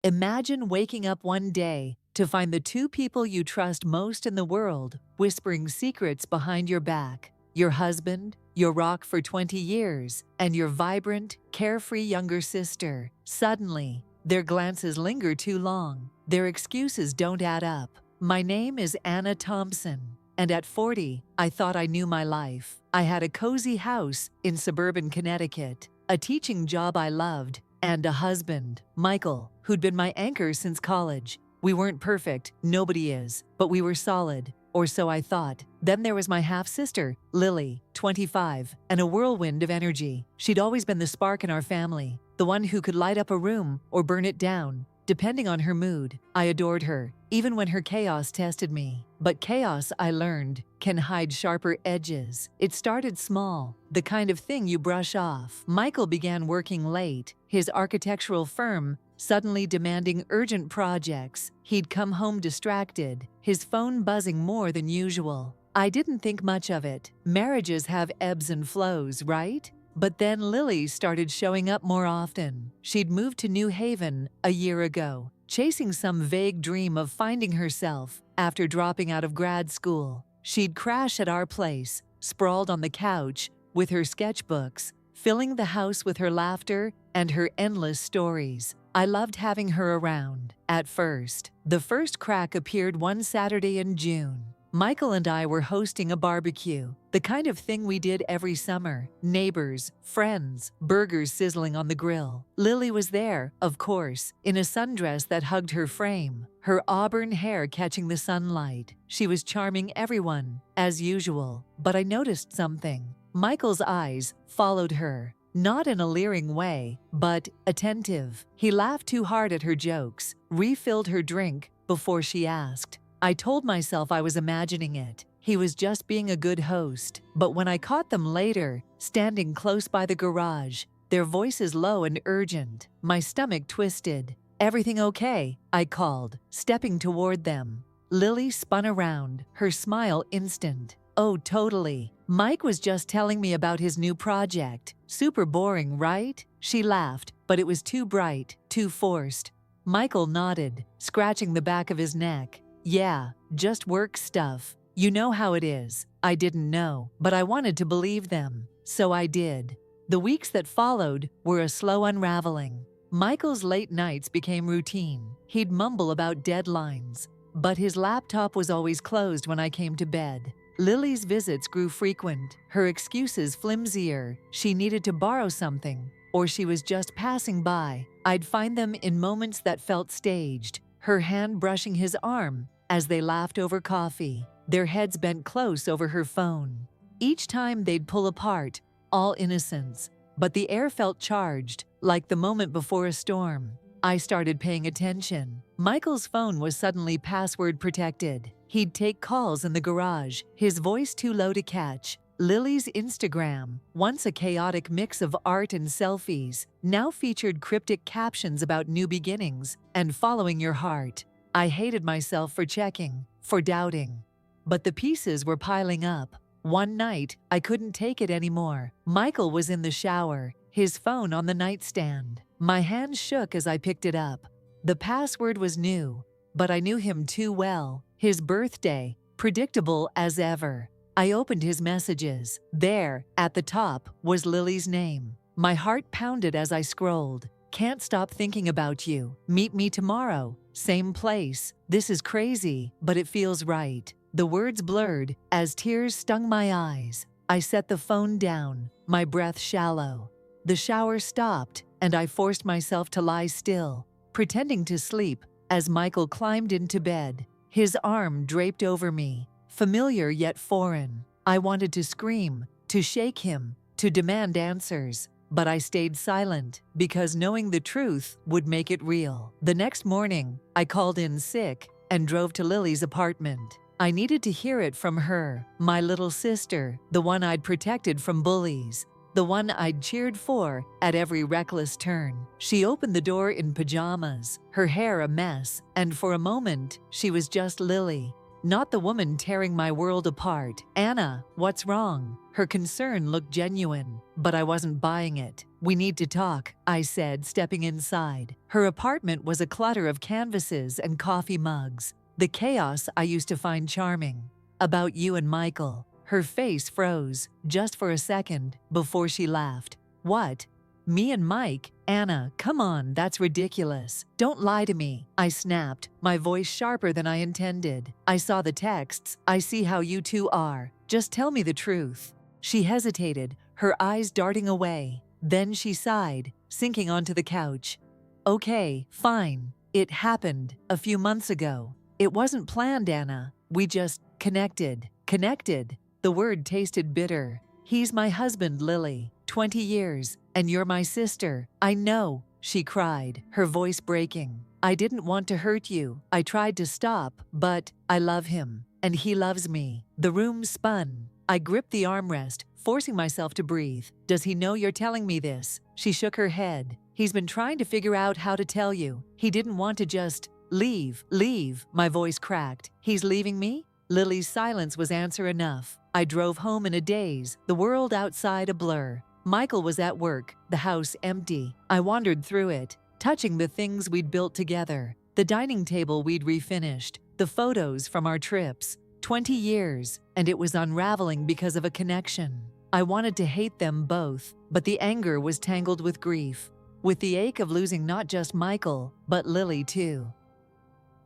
Imagine waking up one day to find the two people you trust most in the world whispering secrets behind your back. Your husband, your rock for 20 years, and your vibrant, carefree younger sister. Suddenly, their glances linger too long. Their excuses don't add up. My name is Anna Thompson, and at 40, I thought I knew my life. I had a cozy house in suburban Connecticut, a teaching job I loved, and a husband, Michael, who'd been my anchor since college. We weren't perfect, nobody is, but we were solid, or so I thought. Then there was my half-sister, Lily, 25, and a whirlwind of energy. She'd always been the spark in our family, the one who could light up a room or burn it down, depending on her mood. I adored her, even when her chaos tested me. But chaos, I learned, can hide sharper edges. It started small, the kind of thing you brush off. Michael began working late, his architectural firm suddenly demanding urgent projects. He'd come home distracted, his phone buzzing more than usual. I didn't think much of it. Marriages have ebbs and flows, right? But then Lily started showing up more often. She'd moved to New Haven a year ago, chasing some vague dream of finding herself after dropping out of grad school. She'd crash at our place, sprawled on the couch with her sketchbooks, filling the house with her laughter and her endless stories. I loved having her around. At first, the first crack appeared one Saturday in June. Michael and I were hosting a barbecue, the kind of thing we did every summer. Neighbors, friends, burgers sizzling on the grill. Lily was there, of course, in a sundress that hugged her frame, her auburn hair catching the sunlight. She was charming everyone, as usual. But I noticed something. Michael's eyes followed her. Not in a leering way, but attentive. He laughed too hard at her jokes, refilled her drink before she asked. I told myself I was imagining it. He was just being a good host. But when I caught them later, standing close by the garage, their voices low and urgent, my stomach twisted. "Everything okay?" I called, stepping toward them. Lily spun around, her smile instant. "Oh, totally. Mike was just telling me about his new project. Super boring, right?" She laughed, but it was too bright, too forced. Michael nodded, scratching the back of his neck. "Yeah, just work stuff. You know how it is." I didn't know, but I wanted to believe them, so I did. The weeks that followed were a slow unraveling. Michael's late nights became routine. He'd mumble about deadlines, but his laptop was always closed when I came to bed. Lily's visits grew frequent, her excuses flimsier. She needed to borrow something, or she was just passing by. I'd find them in moments that felt staged, her hand brushing his arm as they laughed over coffee, their heads bent close over her phone. Each time they'd pull apart, all innocence, but the air felt charged, like the moment before a storm. I started paying attention. Michael's phone was suddenly password protected. He'd take calls in the garage, his voice too low to catch. Lily's Instagram, once a chaotic mix of art and selfies, now featured cryptic captions about new beginnings and following your heart. I hated myself for checking, for doubting. But the pieces were piling up. One night, I couldn't take it anymore. Michael was in the shower, his phone on the nightstand. My hand shook as I picked it up. The password was new, but I knew him too well. His birthday, predictable as ever. I opened his messages. There, at the top, was Lily's name. My heart pounded as I scrolled. "Can't stop thinking about you. Meet me tomorrow. Same place. This is crazy, but it feels right." The words blurred as tears stung my eyes. I set the phone down, my breath shallow. The shower stopped, and I forced myself to lie still, pretending to sleep as Michael climbed into bed. His arm draped over me, familiar yet foreign. I wanted to scream, to shake him, to demand answers, but I stayed silent because knowing the truth would make it real. The next morning, I called in sick and drove to Lily's apartment. I needed to hear it from her, my little sister, the one I'd protected from bullies, the one I'd cheered for at every reckless turn. She opened the door in pajamas, her hair a mess, and for a moment, she was just Lily, not the woman tearing my world apart. "Anna, what's wrong?" Her concern looked genuine, but I wasn't buying it. we need to talk, I said, stepping inside. Her apartment was a clutter of canvases and coffee mugs, the chaos I used to find charming. About you and Michael. Her face froze, just for a second, before she laughed. What? Me and Mike? Anna, come on, that's ridiculous. Don't lie to me, I snapped, my voice sharper than I intended. I saw the texts. I see how you two are. Just tell me the truth. She hesitated, her eyes darting away. Then she sighed, sinking onto the couch. Okay, fine. It happened a few months ago. It wasn't planned, Anna. We just connected. Connected? The word tasted bitter. He's my husband, Lily. 20 years. And you're my sister. I know, she cried, her voice breaking. I didn't want to hurt you. I tried to stop, but I love him. And he loves me. The room spun. I gripped the armrest, forcing myself to breathe. Does he know you're telling me this? She shook her head. He's been trying to figure out how to tell you. He didn't want to just leave. Leave, my voice cracked. He's leaving me? Lily's silence was answer enough. I drove home in a daze, the world outside a blur. Michael was at work, the house empty. I wandered through it, touching the things we'd built together, the dining table we'd refinished, the photos from our trips. 20 years, and it was unraveling because of a connection. I wanted to hate them both, but the anger was tangled with grief, with the ache of losing not just Michael, but Lily too.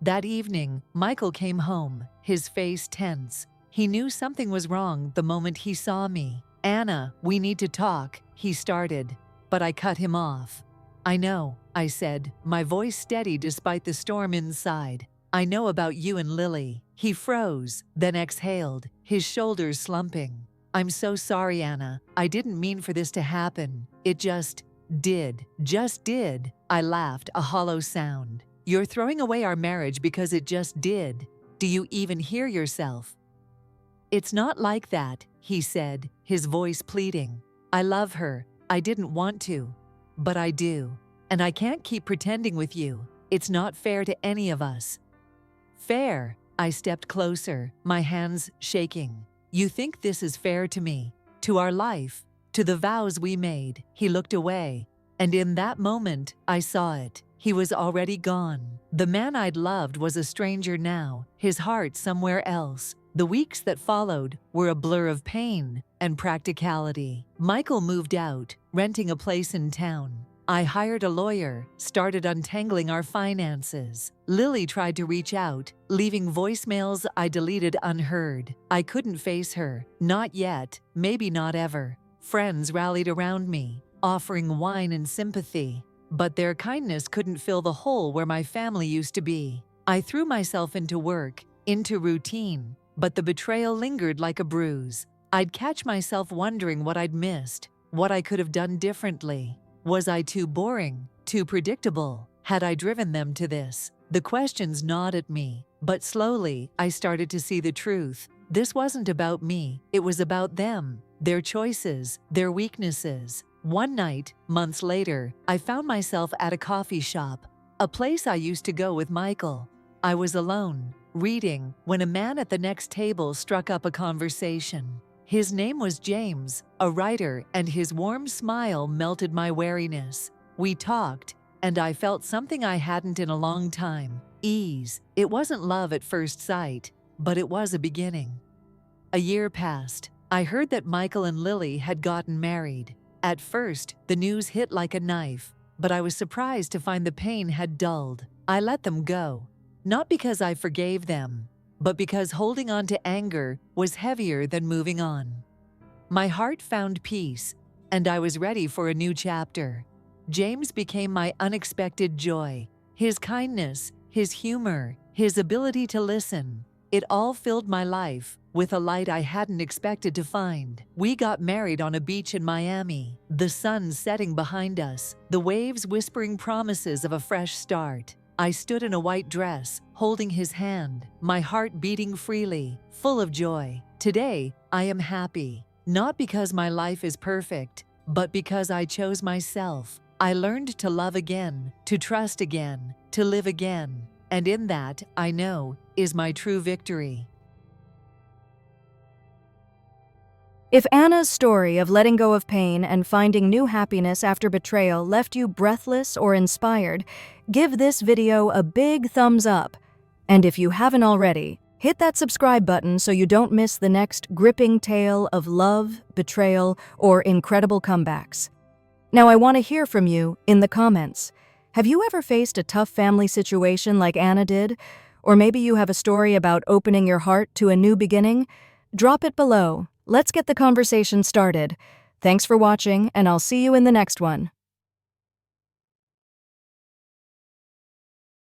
That evening, Michael came home, his face tense. He knew something was wrong the moment he saw me. Anna, we need to talk, he started, but I cut him off. I know, I said, my voice steady despite the storm inside. I know about you and Lily. He froze, then exhaled, his shoulders slumping. I'm so sorry, Anna. I didn't mean for this to happen. It just did. Just did. I laughed, a hollow sound. You're throwing away our marriage because it just did. Do you even hear yourself? It's not like that, he said, his voice pleading. I love her. I didn't want to, but I do. And I can't keep pretending with you. It's not fair to any of us. Fair? I stepped closer, my hands shaking. You think this is fair to me, to our life, to the vows we made? He looked away, and in that moment, I saw it. He was already gone. The man I'd loved was a stranger now, his heart somewhere else. The weeks that followed were a blur of pain and practicality. Michael moved out, renting a place in town. I hired a lawyer, started untangling our finances. Lily tried to reach out, leaving voicemails I deleted unheard. I couldn't face her. Not yet, maybe not ever. Friends rallied around me, offering wine and sympathy. But their kindness couldn't fill the hole where my family used to be. I threw myself into work, into routine, but the betrayal lingered like a bruise. I'd catch myself wondering what I'd missed, what I could have done differently. Was I too boring, too predictable? Had I driven them to this? The questions gnawed at me, but slowly I started to see the truth. This wasn't about me, it was about them, their choices, their weaknesses. One night, months later, I found myself at a coffee shop, a place I used to go with Michael. I was alone, reading, when a man at the next table struck up a conversation. His name was James, a writer, and his warm smile melted my wariness. We talked, and I felt something I hadn't in a long time: ease. It wasn't love at first sight, but it was a beginning. A year passed. I heard that Michael and Lily had gotten married. At first, the news hit like a knife, but I was surprised to find the pain had dulled. I let them go, not because I forgave them, but because holding on to anger was heavier than moving on. My heart found peace, and I was ready for a new chapter. James became my unexpected joy. His kindness, his humor, his ability to listen, it all filled my life with a light I hadn't expected to find. We got married on a beach in Miami, the sun setting behind us, the waves whispering promises of a fresh start. I stood in a white dress, holding his hand, my heart beating freely, full of joy. Today, I am happy, not because my life is perfect, but because I chose myself. I learned to love again, to trust again, to live again, and in that, I know, is my true victory. If Anna's story of letting go of pain and finding new happiness after betrayal left you breathless or inspired, give this video a big thumbs up. And if you haven't already, hit that subscribe button so you don't miss the next gripping tale of love, betrayal, or incredible comebacks. Now, I want to hear from you in the comments. Have you ever faced a tough family situation like Anna did? Or maybe you have a story about opening your heart to a new beginning? Drop it below. Let's get the conversation started. Thanks for watching, and I'll see you in the next one.